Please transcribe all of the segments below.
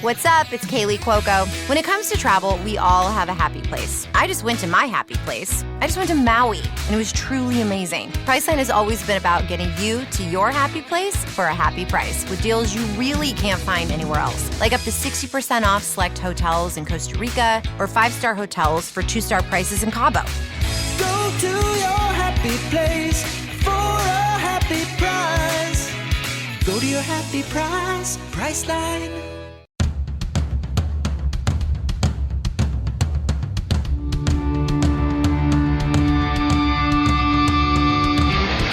What's up? It's Kaylee Cuoco. When it comes to travel, we all have a happy place. I just went to my happy place. I just went to Maui, and it was truly amazing. Priceline has always been about getting you to your happy place for a happy price with deals you really can't find anywhere else. Like up to 60% off select hotels in Costa Rica or 5-star hotels for 2-star prices in Cabo. Go to your happy place for a happy price. Go to your happy price, Priceline.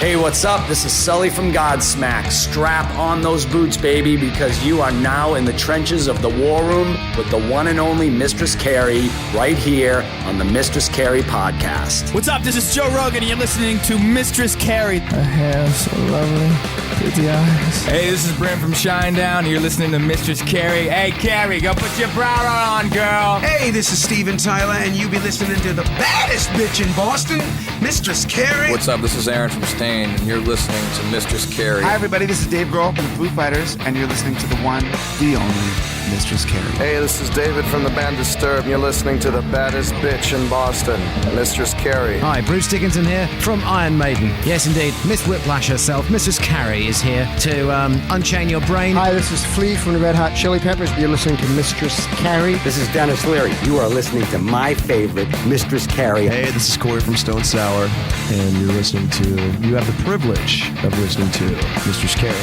Hey, what's up? This is Sully from Godsmack. Strap on those boots, baby, because you are now in the trenches of the war room with the one and only Mistress Carrie right here on the Mistress Carrie podcast. What's up? This is Joe Rogan, and you're listening to Mistress Carrie. Her hair so lovely, pretty eyes. Hey, this is Brent from Shinedown, and you're listening to Mistress Carrie. Hey, Carrie, go put your bra on, girl. Hey, this is Steven Tyler, and you be listening to the baddest bitch in Boston, Mistress Carrie. What's up? This is Aaron from Stain, and you're listening to Mistress Carrie. Hi, everybody. This is Dave Grohl from the Foo Fighters, and you're listening to the one, the only Mistress Carrie. Hey, this is David from the band Disturbed, and you're listening to the baddest bitch in Boston, Mistress Carrie. Hi, Bruce Dickinson here from Iron Maiden. Yes, indeed, Miss Whiplash herself, Mistress Carrie, is here to unchain your brain. Hi, this is Flea from the Red Hot Chili Peppers. You're listening to Mistress Carrie. This is Dennis Leary. You are listening to my favorite, Mistress Carrie. Hey, this is Corey from Stone Sour, and you're listening to, you have the privilege of listening to Mistress Carrie.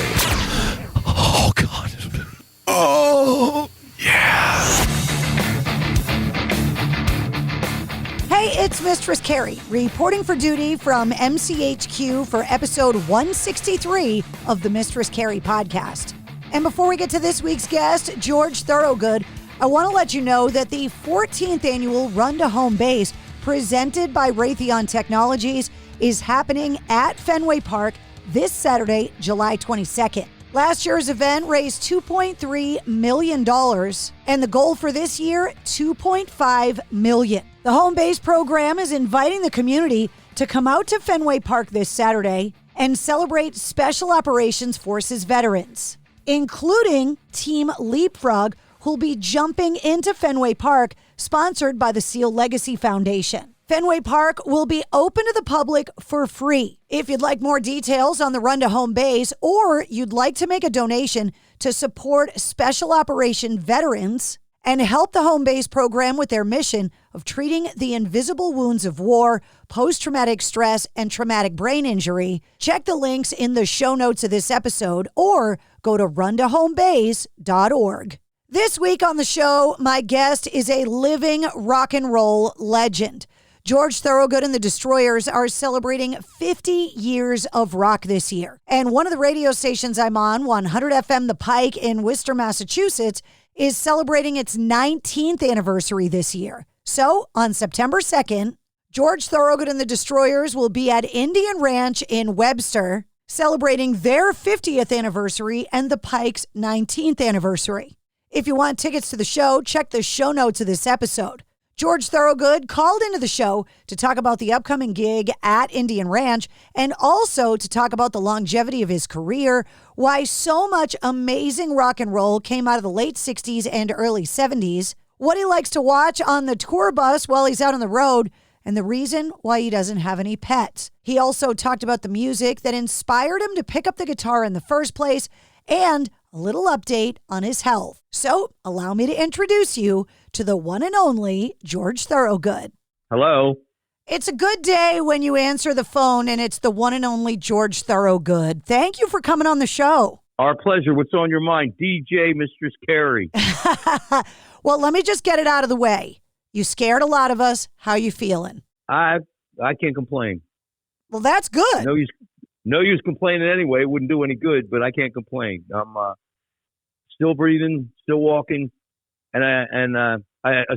Oh, God. Oh, yeah. Hey, it's Mistress Carrie, reporting for duty from MCHQ for episode 163 of the Mistress Carrie podcast. And before we get to this week's guest, George Thorogood, I want to let you know that the 14th annual Run to Home Base presented by Raytheon Technologies is happening at Fenway Park this Saturday, July 22nd. Last year's event raised $2.3 million, and the goal for this year, $2.5 million. The Home Base program is inviting the community to come out to Fenway Park this Saturday and celebrate Special Operations Forces veterans, including Team Leapfrog, who'll be jumping into Fenway Park, sponsored by the SEAL Legacy Foundation. Fenway Park will be open to the public for free. If you'd like more details on the Run to Home Base, or you'd like to make a donation to support Special Operation veterans and help the Home Base program with their mission of treating the invisible wounds of war, post-traumatic stress, and traumatic brain injury, check the links in the show notes of this episode or go to runtohomebase.org. This week on the show, my guest is a living rock and roll legend. George Thorogood and the Destroyers are celebrating 50 years of rock this year. And one of the radio stations I'm on, 100 FM The Pike in Worcester, Massachusetts, is celebrating its 19th anniversary this year. So on September 2nd, George Thorogood and the Destroyers will be at Indian Ranch in Webster, celebrating their 50th anniversary and the Pike's 19th anniversary. If you want tickets to the show, check the show notes of this episode. George Thorogood called into the show to talk about the upcoming gig at Indian Ranch and also to talk about the longevity of his career, why so much amazing rock and roll came out of the late 60s and early 70s, what he likes to watch on the tour bus while he's out on the road, and the reason why he doesn't have any pets. He also talked about the music that inspired him to pick up the guitar in the first place and a little update on his health. So allow me to introduce you to the one and only George Thorogood. Hello. It's a good day when you answer the phone and it's the one and only George Thorogood. Thank you for coming on the show. Our pleasure. What's on your mind? DJ Mistress Carrie. Well, let me just get it out of the way. You scared a lot of us. How you feeling? I can't complain. Well, that's good. No use complaining anyway. It wouldn't do any good, but I can't complain. I'm still breathing, still walking, and I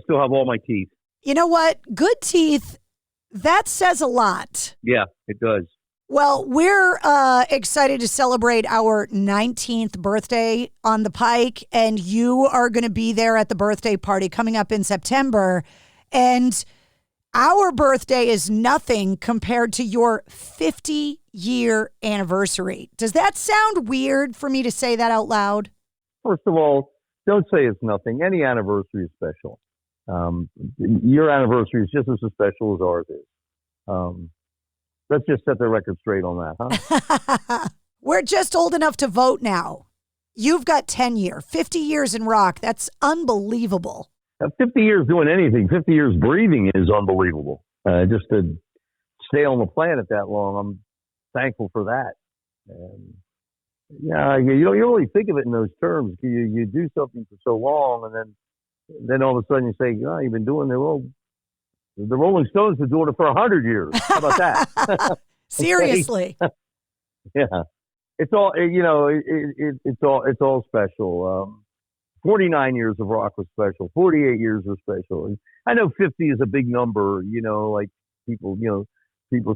still have all my teeth. You know what? Good teeth, that says a lot. Yeah, it does. Well, we're excited to celebrate our 19th birthday on the Pike, and you are going to be there at the birthday party coming up in September. And our birthday is nothing compared to your 50-year anniversary. Does that sound weird for me to say that out loud? First of all, Don't say it's nothing. Any anniversary is special. Your anniversary is just as special as ours is. Let's just set the record straight on that, huh? We're just old enough to vote now. You've got tenure, 50 years in rock. That's unbelievable. 50 years doing anything, 50 years breathing is unbelievable. Just to stay on the planet that long, I'm thankful for that. And yeah, you don't really think of it in those terms. You do something for so long, and then all of a sudden you say, "Oh, you've been doing it." Well, the Rolling Stones been doing it for 100 years. How about that? Seriously. Yeah, it's all it's all special. 49 years of rock was special. 48 years was special. And I know 50 is a big number. Like people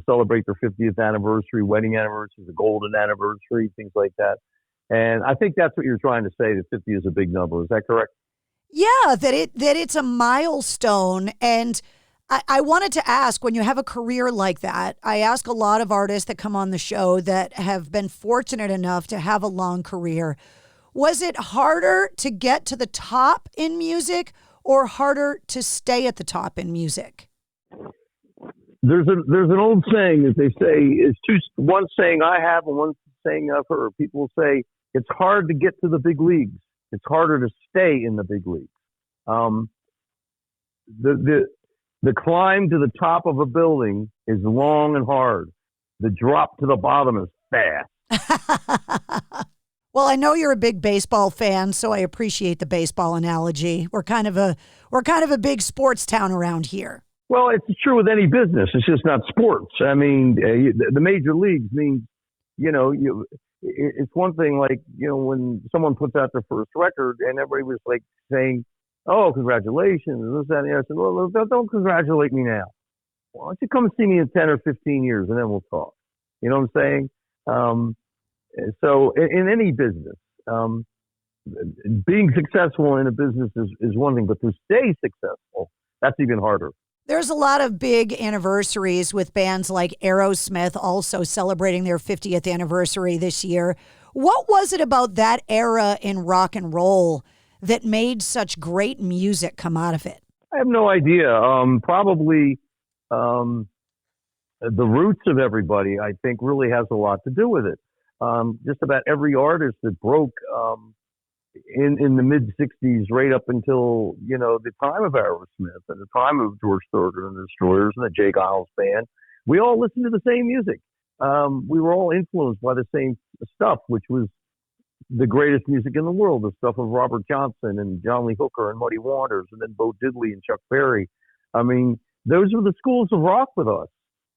celebrate their 50th anniversary, wedding anniversary, the golden anniversary, things like that. And I think that's what you're trying to say, that 50 is a big number. Is that correct? Yeah, that it's a milestone. And I wanted to ask, when you have a career like that, I ask a lot of artists that come on the show that have been fortunate enough to have a long career. Was it harder to get to the top in music or harder to stay at the top in music? There's an old saying that they say is one saying I have and one saying I've heard. People say it's hard to get to the big leagues. It's harder to stay in the big leagues. The climb to the top of a building is long and hard. The drop to the bottom is fast. Well, I know you're a big baseball fan, so I appreciate the baseball analogy. We're kind of a big sports town around here. Well, it's true with any business. It's just not sports. I mean, the major leagues means, it's one thing like, when someone puts out their first record and everybody was like saying, "Oh, congratulations," and this, that, and the other. I said, "Well, don't congratulate me now. Why don't you come see me in 10 or 15 years and then we'll talk." You know what I'm saying? So in any business, being successful in a business is one thing, but to stay successful, that's even harder. There's a lot of big anniversaries with bands like Aerosmith also celebrating their 50th anniversary this year. What was it about that era in rock and roll that made such great music come out of it? I have no idea. Probably the roots of everybody, I think, really has a lot to do with it. Just about every artist that broke in the mid 60s, right up until, the time of Aerosmith and the time of George Thorogood and the Destroyers and the Jake Isles Band, we all listened to the same music. We were all influenced by the same stuff, which was the greatest music in the world, the stuff of Robert Johnson and John Lee Hooker and Muddy Waters and then Bo Diddley and Chuck Berry. I mean, those were the schools of rock with us.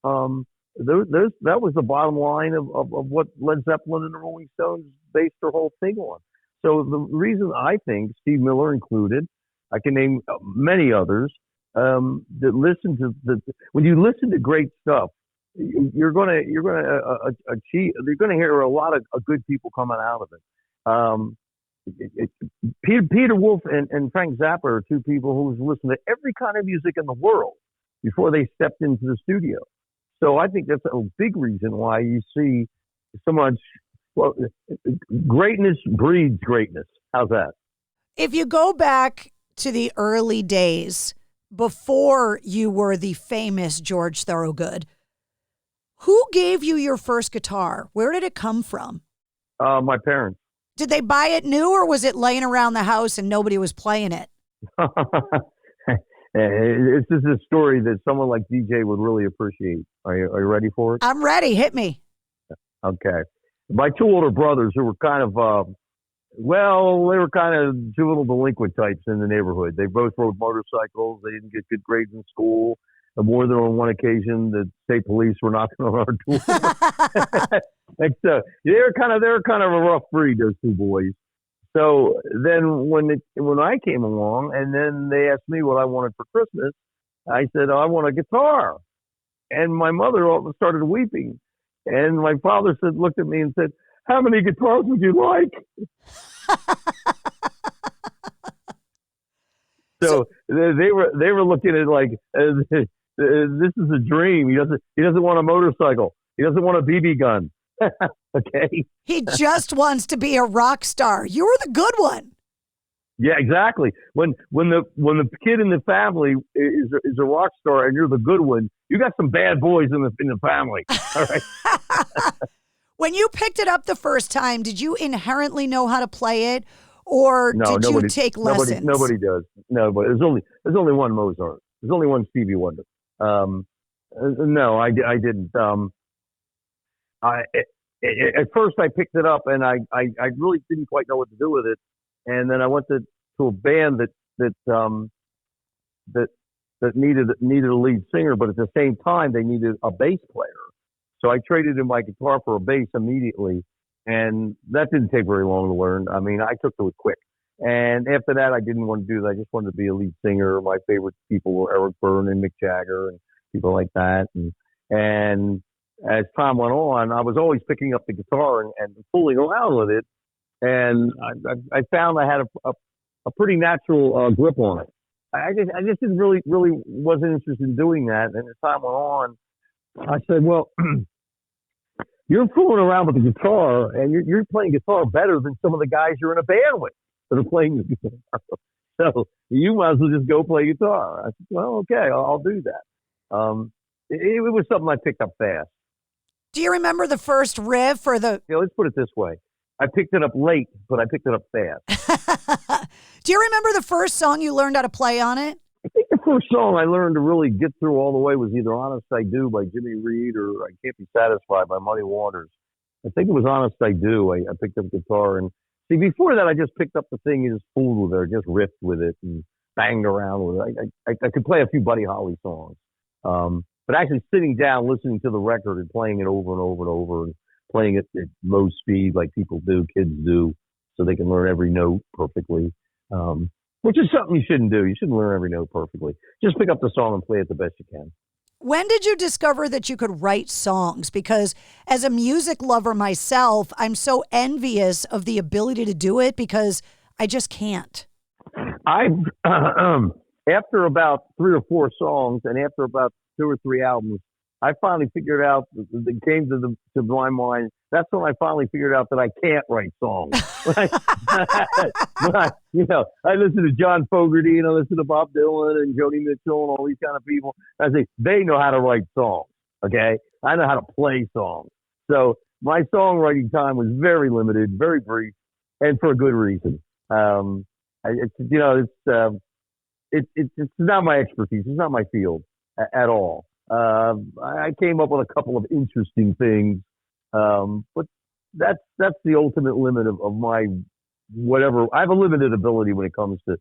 That was the bottom line of what Led Zeppelin and the Rolling Stones based their whole thing on. So the reason I think, Steve Miller included, I can name many others, that listen to when you listen to great stuff, you're gonna achieve. You're gonna hear a lot of good people coming out of it. Peter Wolf and Frank Zappa are two people who listened to every kind of music in the world before they stepped into the studio. So I think that's a big reason why you see so much. Well, greatness breeds greatness. How's that? If you go back to the early days before you were the famous George Thorogood, who gave you your first guitar? Where did it come from? My parents. Did they buy it new or was it laying around the house and nobody was playing it? It's just a story that someone like DJ would really appreciate. Are you ready for it? I'm ready. Hit me. Okay. My two older brothers, who were kind of, they were kind of juvenile delinquent types in the neighborhood. They both rode motorcycles. They didn't get good grades in school. And more than on one occasion, the state police were knocking on our door. And so they were kind of a rough breed, those two boys. So then when I came along, and then they asked me what I wanted for Christmas, I said, I want a guitar. And my mother started weeping. And my father looked at me and said, "How many guitars would you like?" So they were looking at it like, this is a dream. He doesn't want a motorcycle. He doesn't want a BB gun. Okay. He just wants to be a rock star. You were the good one. Yeah, exactly. When the kid in the family is a rock star and you're the good one, you got some bad boys in the family. All right. When you picked it up the first time, did you inherently know how to play it, or did you take lessons? Nobody does. Nobody. There's only one Mozart. There's only one Stevie Wonder. No, I didn't. At first I picked it up and I really didn't quite know what to do with it. And then I went to a band that needed a lead singer, but at the same time they needed a bass player. So I traded in my guitar for a bass immediately, and that didn't take very long to learn. I mean, I took to it quick. And after that, I didn't want to do that. I just wanted to be a lead singer. My favorite people were Eric Burdon and Mick Jagger and people like that. And as time went on, I was always picking up the guitar and fooling around with it. And I found I had a pretty natural grip on it. I just didn't really wasn't interested in doing that. And as time went on, I said, well, you're fooling around with the guitar and you're playing guitar better than some of the guys you're in a band with that are playing the guitar. So you might as well just go play guitar. I said, well, okay, I'll do that. It was something I picked up fast. Do you remember the first riff or the... Let's put it this way. I picked it up late, but I picked it up fast. Do you remember the first song you learned how to play on it? I think the first song I learned to really get through all the way was either Honest I Do by Jimmy Reed or I Can't Be Satisfied by Muddy Waters. I think it was Honest I Do. I picked up guitar. And see, before that, I just picked up the thing and just fooled with it. I just riffed with it and banged around with it. I could play a few Buddy Holly songs. But actually sitting down, listening to the record and playing it over and over and over and playing it at low speed like people do, kids do, so they can learn every note perfectly, which is something you shouldn't do. You shouldn't learn every note perfectly. Just pick up the song and play it the best you can. When did you discover that you could write songs? Because as a music lover myself, I'm so envious of the ability to do it because I just can't. After about 3 or 4 songs and after about 2 or 3 albums, I finally figured out, that came to my mind, that's when I finally figured out that I can't write songs. I listen to John Fogerty and I listen to Bob Dylan and Joni Mitchell and all these kind of people. I say, they know how to write songs, okay? I know how to play songs. So my songwriting time was very limited, very brief, and for a good reason. It's not my expertise. It's not my field at all. I came up with a couple of interesting things, but that's the ultimate limit of my whatever. I have a limited ability when it comes to.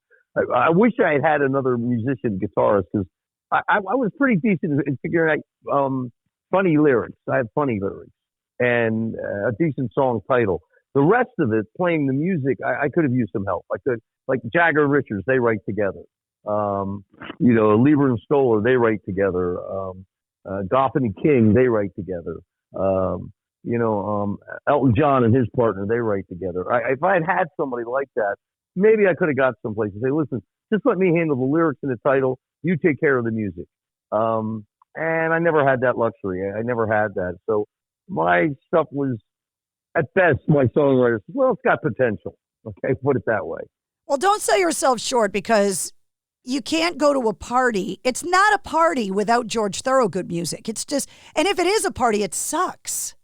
I wish I had another musician guitarist because I was pretty decent in figuring out funny lyrics. I have funny lyrics and a decent song title. The rest of it, playing the music, I could have used some help. I could, like Jagger and Richards, they write together. Lieber and Stoller, they write together. Goffin and King, they write together. Elton John and his partner, they write together. If I had somebody like that, maybe I could have got someplace and say, listen, just let me handle the lyrics and the title. You take care of the music. And I never had that luxury. I never had that. So my stuff was, at best, my songwriter says, well, it's got potential. Okay, put it that way. Well, don't sell yourself short because you can't go to a party. It's not a party without George Thorogood music. It's just, and if it is a party, it sucks.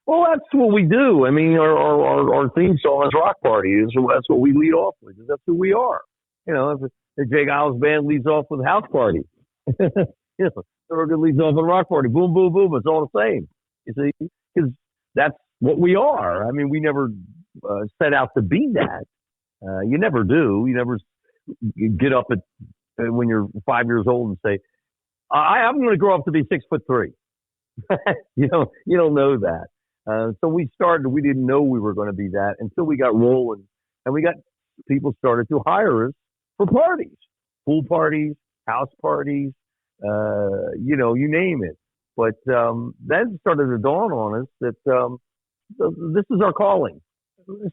Well, that's what we do. I mean, our theme song is Rock Party. That's what we lead off with. That's who we are. The Jay Giles Band leads off with House Party. Thorogood leads off with Rock Party. Boom, boom, boom. It's all the same. You see, because that's what we are. I mean, we never set out to be that. You never do. You never get up when you're 5 years old and say, I'm going to grow up to be 6'3". You don't know that. So we didn't know we were going to be that until we got rolling and people started to hire us for parties, pool parties, house parties, you name it. But then it started to dawn on us that this is our calling.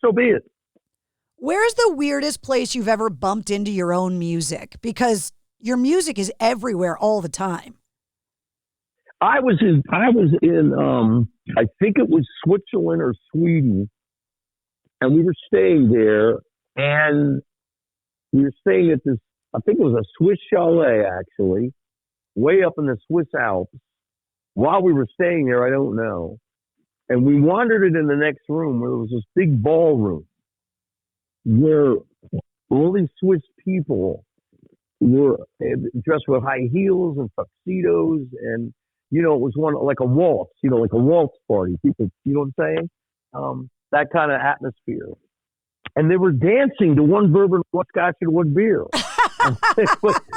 So be it. Where's the weirdest place you've ever bumped into your own music? Because your music is everywhere all the time. I was in I think it was Switzerland or Sweden, and we were staying there, and we were staying at this, I think it was a Swiss chalet, actually, way up in the Swiss Alps. While we were staying there, I don't know. And we wandered it in the next room where there was this big ballroom where all these Swiss people were dressed with high heels and tuxedos. And, it was like a waltz, like a waltz party. People, you know what I'm saying? That kind of atmosphere. And they were dancing to one bourbon, one scotch, and one beer.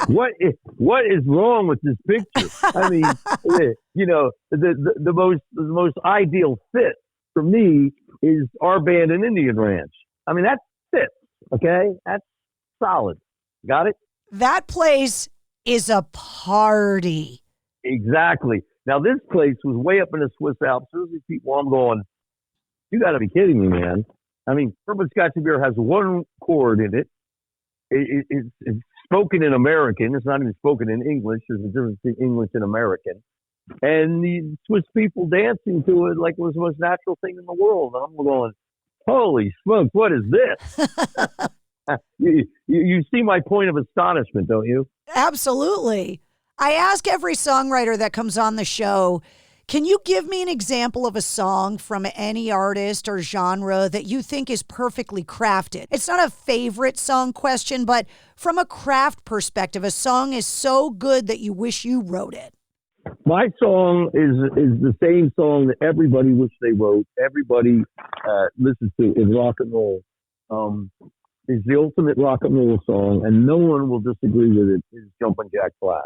what is wrong with this picture? I mean, the most ideal fit for me is our band in Indian Ranch. I mean, that's fit. Okay, that's solid. Got it? That place is a party. Exactly. Now this place was way up in the Swiss Alps. There's these people. I'm going. You got to be kidding me, man. I mean, bourbon scotch and beer has one chord in it. It's spoken in American. It's not even spoken in English. There's a difference between English and American. And the Swiss people dancing to it like it was the most natural thing in the world. And I'm going, holy smokes, what is this? you see my point of astonishment, don't you? Absolutely. I ask every songwriter that comes on the show, can you give me an example of a song from any artist or genre that you think is perfectly crafted? It's not a favorite song question, but from a craft perspective, a song is so good that you wish you wrote it. My song is the same song that everybody wished they wrote. Everybody listens to in rock and roll. Is the ultimate rock and roll song, and no one will disagree with it, is Jumpin' Jack Flash.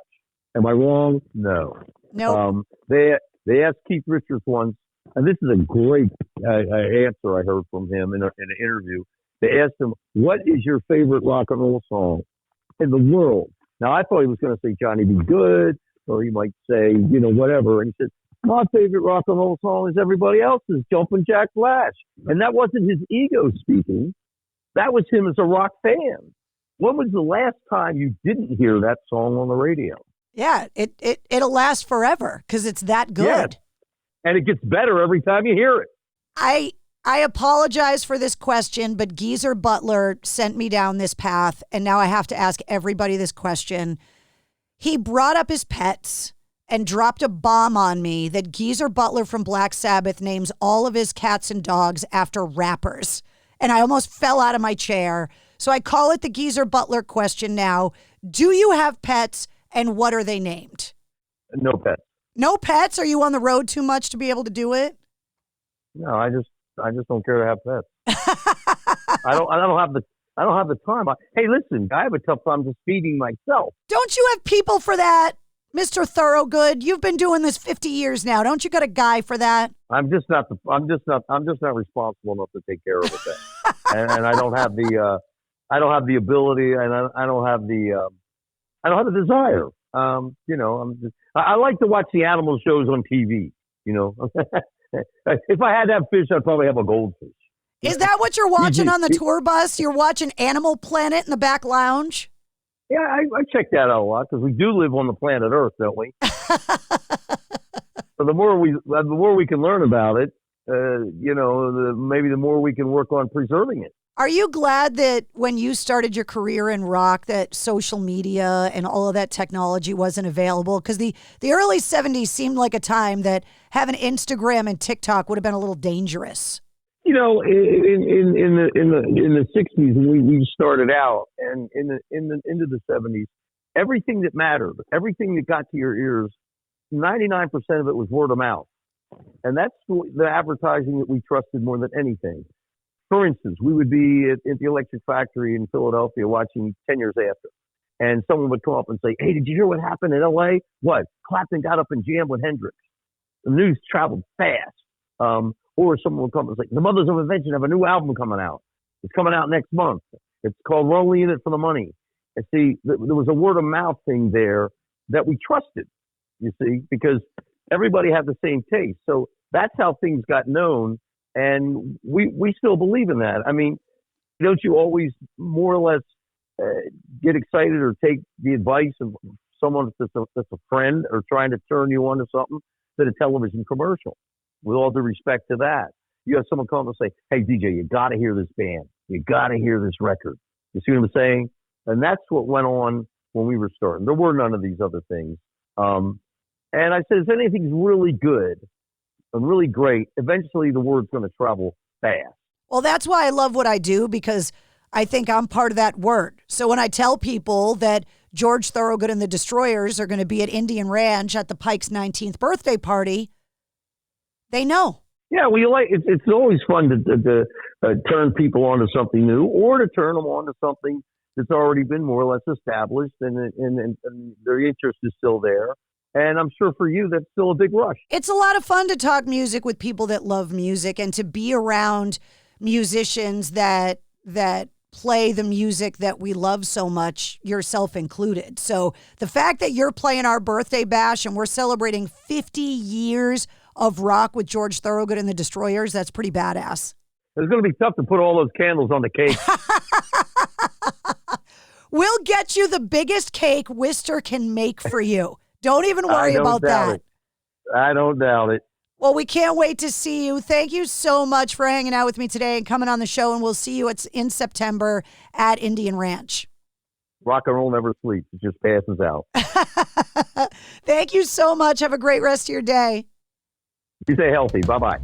Am I wrong? No. No. They asked Keith Richards once, and this is a great answer I heard from him in an interview. They asked him, what is your favorite rock and roll song in the world? Now, I thought he was going to say Johnny B. Good, or he might say, whatever. And he said, my favorite rock and roll song is everybody else's, Jumpin' Jack Flash. And that wasn't his ego speaking. That was him as a rock fan. When was the last time you didn't hear that song on the radio? Yeah, it'll last forever because it's that good. Yeah. And it gets better every time you hear it. I apologize for this question, but Geezer Butler sent me down this path, and now I have to ask everybody this question. He brought up his pets and dropped a bomb on me that Geezer Butler from Black Sabbath names all of his cats and dogs after rappers. And I almost fell out of my chair. So I call it the Geezer Butler question now. Do you have pets? And what are they named? No pets. No pets? Are you on the road too much to be able to do it? No, I just don't care to have pets. I don't have the time. Hey, listen, I have a tough time just feeding myself. Don't you have people for that, Mr. Thorogood? You've been doing this 50 years now. Don't you got a guy for that? I'm just not responsible enough to take care of it. and I don't have the ability, and I don't have the desire. I like to watch the animal shows on TV. If I had to have fish, I'd probably have a goldfish. Is that what you're watching on the tour bus? You're watching Animal Planet in the back lounge? Yeah, I check that out a lot because we do live on the planet Earth, don't we? So the more we can learn about it, maybe the more we can work on preserving it. Are you glad that when you started your career in rock that social media and all of that technology wasn't available? Because the early 70s seemed like a time that having Instagram and TikTok would have been a little dangerous. In the 60s when we started out, and into the 70s, everything that mattered, everything that got to your ears, 99% of it was word of mouth. And that's the advertising that we trusted more than anything. For instance, we would be at the Electric Factory in Philadelphia watching 10 Years After. And someone would come up and say, hey, did you hear what happened in L.A.? What? Clapton got up and jammed with Hendrix. The news traveled fast. Or someone would come and say, the Mothers of Invention have a new album coming out. It's coming out next month. It's called We're Only in It for the Money. And see, there was a word of mouth thing there that we trusted, you see, because everybody had the same taste. So that's how things got known. And we still believe in that. I mean, don't you always more or less get excited or take the advice of someone that's a friend or trying to turn you on to something than a television commercial? With all due respect to that, you have someone come and say, hey, DJ, you got to hear this band. You got to hear this record. You see what I'm saying? And that's what went on when we were starting. There were none of these other things. And I said, if anything's really good and really great, eventually the word's going to travel fast. Well, that's why I love what I do, because I think I'm part of that word. So when I tell people that George Thorogood and the Destroyers are going to be at Indian Ranch at the Pike's 19th birthday party, they know. Yeah, well, it's always fun to turn people onto something new, or to turn them onto something that's already been more or less established, and their interest is still there. And I'm sure for you, that's still a big rush. It's a lot of fun to talk music with people that love music, and to be around musicians that play the music that we love so much, yourself included. So the fact that you're playing our birthday bash and we're celebrating 50 years of rock with George Thorogood and the Destroyers, that's pretty badass. It's going to be tough to put all those candles on the cake. We'll get you the biggest cake Worcester can make for you. Don't even worry about that. I don't doubt it. Well, we can't wait to see you. Thank you so much for hanging out with me today and coming on the show, and we'll see you in September at Indian Ranch. Rock and roll never sleeps. It just passes out. Thank you so much. Have a great rest of your day. You stay healthy. Bye-bye.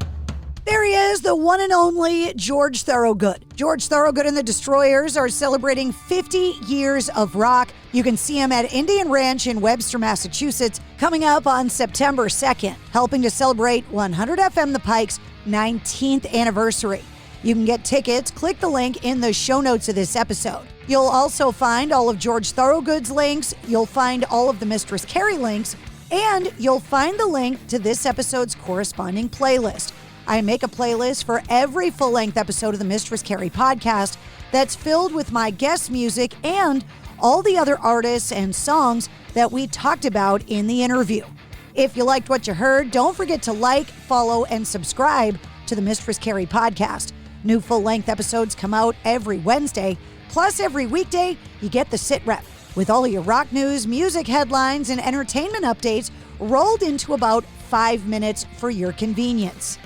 There he is, the one and only George Thorogood. George Thorogood and the Destroyers are celebrating 50 years of rock. You can see him at Indian Ranch in Webster, Massachusetts, coming up on September 2nd, helping to celebrate 100 FM The Pike's 19th anniversary. You can get tickets. Click the link in the show notes of this episode. You'll also find all of George Thorogood's links. You'll find all of the Mistress Carrie links, and you'll find the link to this episode's corresponding playlist. I make a playlist for every full-length episode of the Mistress Carrie podcast that's filled with my guest music and all the other artists and songs that we talked about in the interview. If you liked what you heard, don't forget to like, follow, and subscribe to the Mistress Carrie podcast. New full-length episodes come out every Wednesday, plus every weekday you get the sit rep with all your rock news, music headlines, and entertainment updates rolled into about 5 minutes for your convenience.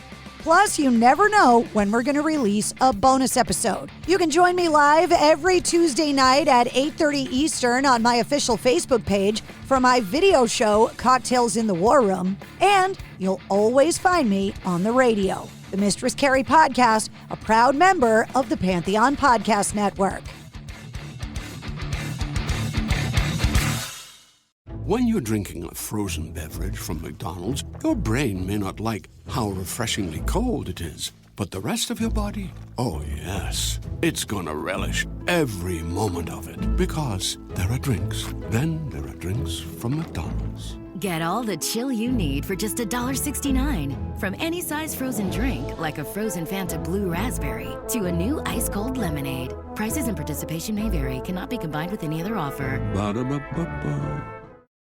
Plus, you never know when we're going to release a bonus episode. You can join me live every Tuesday night at 8:30 Eastern on my official Facebook page for my video show, Cocktails in the War Room. And you'll always find me on the radio. The Mistress Carrie Podcast, a proud member of the Pantheon Podcast Network. When you're drinking a frozen beverage from McDonald's, your brain may not like how refreshingly cold it is. But the rest of your body, oh yes, it's gonna relish every moment of it. Because there are drinks. Then there are drinks from McDonald's. Get all the chill you need for just $1.69. From any size frozen drink, like a frozen Fanta Blue Raspberry, to a new ice-cold lemonade. Prices and participation may vary. Cannot be combined with any other offer. Ba-da-ba-ba-ba.